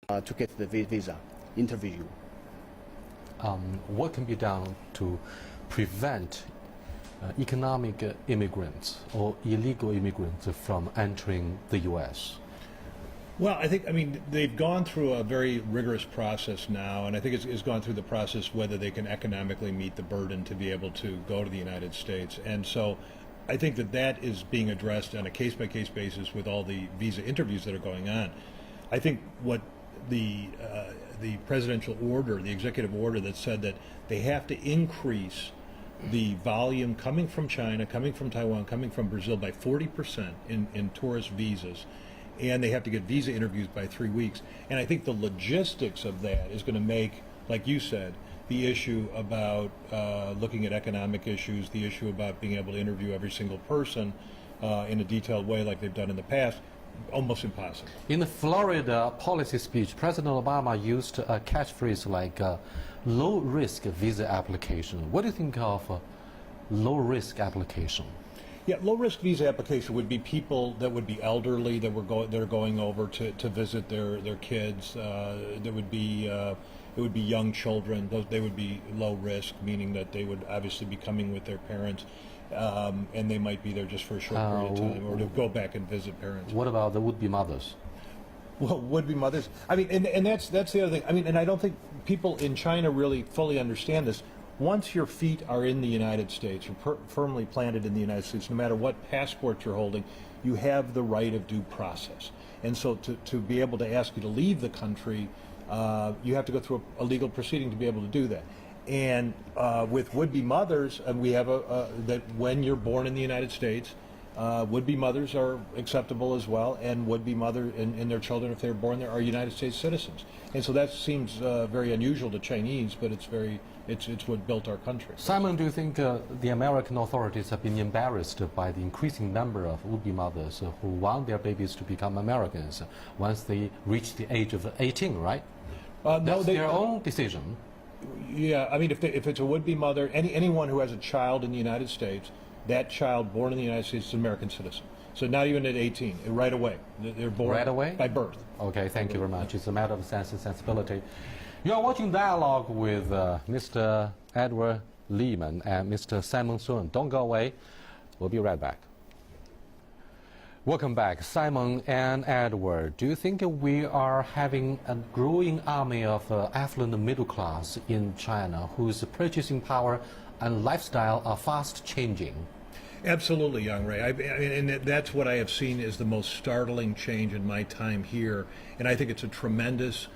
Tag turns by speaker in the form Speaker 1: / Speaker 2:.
Speaker 1: to get the visa interview.
Speaker 2: What can be done to prevent economic immigrants or illegal immigrants from entering the U.S.?
Speaker 3: Well, I mean, they've gone through a very rigorous process now, and I think it's gone through the process whether they can economically meet the burden to be able to go to the United States. And so I think that is being addressed on a case-by-case basis with all the visa interviews that are going on. I think what the presidential order, the executive order that said that they have to increase the volume coming from China, coming from Taiwan, coming from Brazil by 40% in tourist visas, and they have to get visa interviews by 3 weeks. And I think the logistics of that is going to make, like you said, the issue about looking at economic issues, the issue about being able to interview every single person in a detailed way like they've done in the past, almost impossible.
Speaker 2: In the Florida policy speech, President Obama used a catchphrase like low-risk visa application. What do you think of low-risk application?
Speaker 3: Yeah, low-risk visa application would be people that would be elderly that are going over to visit their kids. There would be it would be young children. They would be low risk, meaning that they would obviously be coming with their parents, and they might be there just for a short period of time, or to go back and visit parents.
Speaker 2: What about the would-be mothers?
Speaker 3: Well, would-be mothers. I mean, and that's the other thing. I mean, and I don't think people in China really fully understand this. Once your feet are in the United States, you're firmly planted in the United States, no matter what passport you're holding, you have the right of due process. And so to be able to ask you to leave the country, you have to go through a legal proceeding to be able to do that. And with would-be mothers, we have that when you're born in the United States, would-be mothers are acceptable as well, and would-be mother and their children, if they're born there, are United States citizens. And so that seems very unusual to Chinese, but it's what built our country.
Speaker 2: Simon, do you think the American authorities have been embarrassed by the increasing number of would-be mothers who want their babies to become Americans once they reach the age of 18, right?
Speaker 3: No,
Speaker 2: That's their own decision.
Speaker 3: Yeah, I mean, if it's a would-be mother, anyone who has a child in the United States, that child born in the United States is an American citizen. So not even at 18, right away. They're born
Speaker 2: right away?
Speaker 3: By birth.
Speaker 2: Okay, thank you very much. It's a matter of sense and sensibility. You are watching Dialogue with Mr. Edward Lehman and Mr. Simon Sun. Don't go away. We'll be right back. Welcome back. Simon and Edward, do you think we are having a growing army of affluent middle class in China whose purchasing power and lifestyle are fast changing?
Speaker 3: Absolutely, Young Ray. And that's what I have seen is the most startling change in my time here. And I think it's a tremendous